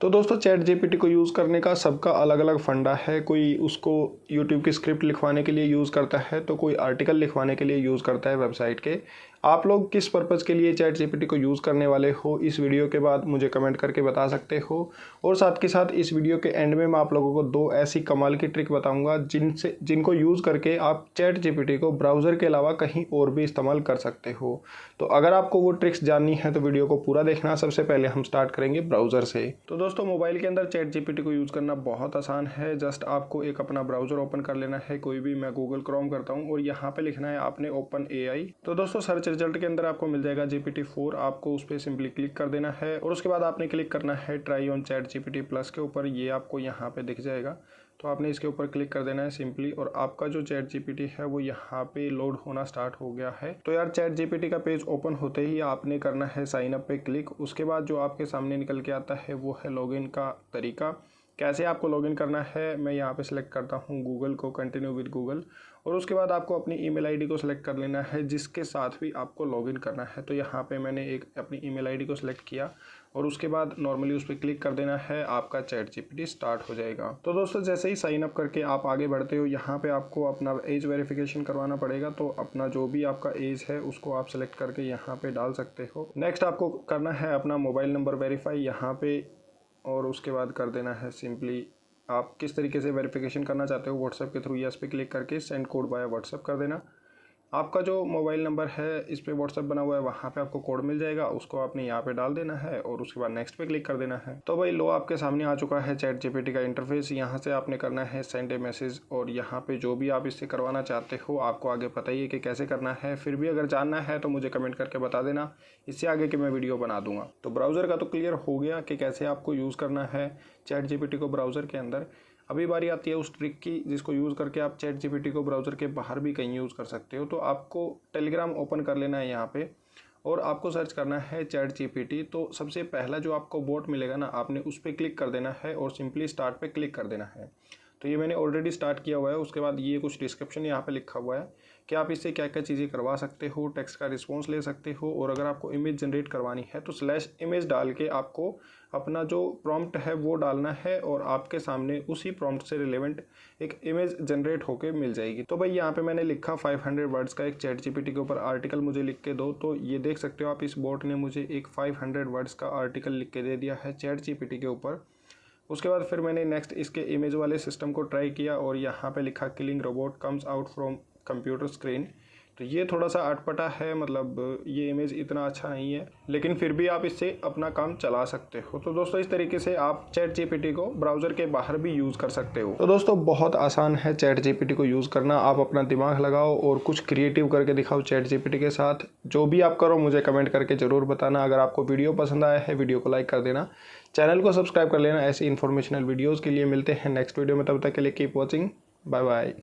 तो दोस्तों chat GPT को यूज़ करने का सबका अलग अलग फंडा है। कोई उसको यूट्यूब की स्क्रिप्ट लिखवाने के लिए यूज़ करता है, तो कोई आर्टिकल लिखवाने के लिए यूज़ करता है वेबसाइट के। आप लोग किस पर्पज़ के लिए चैट जीपीटी को यूज़ करने वाले हो, इस वीडियो के बाद मुझे कमेंट करके बता सकते हो। और साथ के साथ इस वीडियो के एंड में मैं आप लोगों को 2 ऐसी कमाल की ट्रिक बताऊँगा जिनको यूज़ करके आप चैट जीपीटी को ब्राउज़र के अलावा कहीं और भी इस्तेमाल कर सकते हो। तो अगर आपको वो ट्रिक्स जाननी है तो वीडियो को पूरा देखना। सबसे पहले हम स्टार्ट करेंगे ब्राउज़र से। तो दोस्तों मोबाइल के अंदर चैट जीपीटी को यूज़ करना बहुत आसान है। जस्ट आपको एक अपना ब्राउज़र ओपन कर लेना है, कोई भी। मैं गूगल क्रोम करता हूँ और यहाँ पे लिखना है आपने ओपन एआई। तो दोस्तों सर्च रिजल्ट के अंदर आपको मिल जाएगा GPT-4। आपको उस पर सिंपली क्लिक कर देना है और उसके बाद आपने क्लिक करना है try on chat GPT plus के ऊपर। ये आपको यहाँ पे दिख जाएगा, तो आपने इसके ऊपर क्लिक कर देना है सिंपली, और आपका जो चैट जीपीटी है वो यहाँ पे लोड होना स्टार्ट हो गया है। तो यार चैट जीपीटी का पेज ओपन होते ही आपने करना है साइन अप पे क्लिक। उसके बाद जो आपके सामने निकल के आता है वो है लॉगिन का तरीका। कैसे आपको लॉगिन करना है, मैं यहाँ पे सिलेक्ट करता हूँ गूगल को, कंटिन्यू विद गूगल। और उसके बाद आपको अपनी ईमेल आईडी को सिलेक्ट कर लेना है जिसके साथ भी आपको लॉगिन करना है। तो यहाँ पे मैंने एक अपनी ईमेल आईडी को सिलेक्ट किया और उसके बाद नॉर्मली उस पर क्लिक कर देना है। आपका चैट जीपीटी स्टार्ट हो जाएगा। तो दोस्तों जैसे ही साइन अप करके आप आगे बढ़ते हो, यहाँ पे आपको अपना एज वेरिफिकेशन करवाना पड़ेगा। तो अपना जो भी आपका एज है उसको आप सेलेक्ट करके यहाँ पे डाल सकते हो। नेक्स्ट आपको करना है अपना मोबाइल नंबर वेरीफाई यहाँ पे, और उसके बाद कर देना है सिंपली आप किस तरीके से वेरिफिकेशन करना चाहते हो व्हाट्सएप के थ्रू। यस पे क्लिक करके सेंड कोड बाय व्हाट्सएप कर देना। आपका जो मोबाइल नंबर है इस पे व्हाट्सएप बना हुआ है, वहाँ पे आपको कोड मिल जाएगा, उसको आपने यहाँ पे डाल देना है और उसके बाद नेक्स्ट पे क्लिक कर देना है। तो भाई लो आपके सामने आ चुका है चैट जीपीटी का इंटरफेस। यहाँ से आपने करना है सेंड ए मैसेज, और यहाँ पे जो भी आप इससे करवाना चाहते हो आपको आगे पता ही है कि कैसे करना है। फिर भी अगर जानना है तो मुझे कमेंट करके बता देना, इससे आगे की मैं वीडियो बना दूंगा। तो ब्राउज़र का तो क्लियर हो गया कि कैसे आपको यूज़ करना है चैट जीपीटी को ब्राउज़र के अंदर। अभी बारी आती है उस ट्रिक की जिसको यूज़ करके आप चैट जीपीटी को ब्राउज़र के बाहर भी कहीं यूज़ कर सकते हो। तो आपको टेलीग्राम ओपन कर लेना है यहाँ पे, और आपको सर्च करना है चैट जीपीटी। तो सबसे पहला जो आपको बोट मिलेगा ना, आपने उस पर क्लिक कर देना है और सिंपली स्टार्ट पे क्लिक कर देना है। तो ये मैंने ऑलरेडी स्टार्ट किया हुआ है। उसके बाद ये कुछ डिस्क्रिप्शन यहाँ पे लिखा हुआ है कि आप इससे क्या क्या चीज़ें करवा सकते हो, टेक्स्ट का रिस्पॉन्स ले सकते हो, और अगर आपको इमेज जनरेट करवानी है तो स्लैश इमेज डाल के आपको अपना जो प्रॉम्प्ट है वो डालना है, और आपके सामने उसी प्रॉम्प्ट से रिलेवेंट एक इमेज जनरेट होके मिल जाएगी। तो भाई यहाँ पे मैंने लिखा 500 वर्ड्स का एक चैट जीपीटी के ऊपर आर्टिकल मुझे लिख के दो। तो ये देख सकते हो आप, इस बोट ने मुझे एक 500 वर्ड्स का आर्टिकल लिख के दे दिया है चैट जीपीटी के ऊपर। उसके बाद फिर मैंने नेक्स्ट इसके इमेज वाले सिस्टम को ट्राई किया और यहाँ पे लिखा killing robot comes out from computer screen. तो ये थोड़ा सा अटपटा है, मतलब ये इमेज इतना अच्छा नहीं है, लेकिन फिर भी आप इससे अपना काम चला सकते हो। तो दोस्तों इस तरीके से आप चैट जीपीटी को ब्राउज़र के बाहर भी यूज़ कर सकते हो। तो दोस्तों बहुत आसान है चैट जीपीटी को यूज़ करना। आप अपना दिमाग लगाओ और कुछ क्रिएटिव करके दिखाओ चैट जीपीटी के साथ। जो भी आप करो मुझे कमेंट करके ज़रूर बताना। अगर आपको वीडियो पसंद आया है वीडियो को लाइक कर देना, चैनल को सब्सक्राइब कर लेना। ऐसी इन्फॉर्मेशनल वीडियोज़ के लिए मिलते हैं नेक्स्ट वीडियो में, तब तक के लिए कीप वॉचिंग, बाय बाय।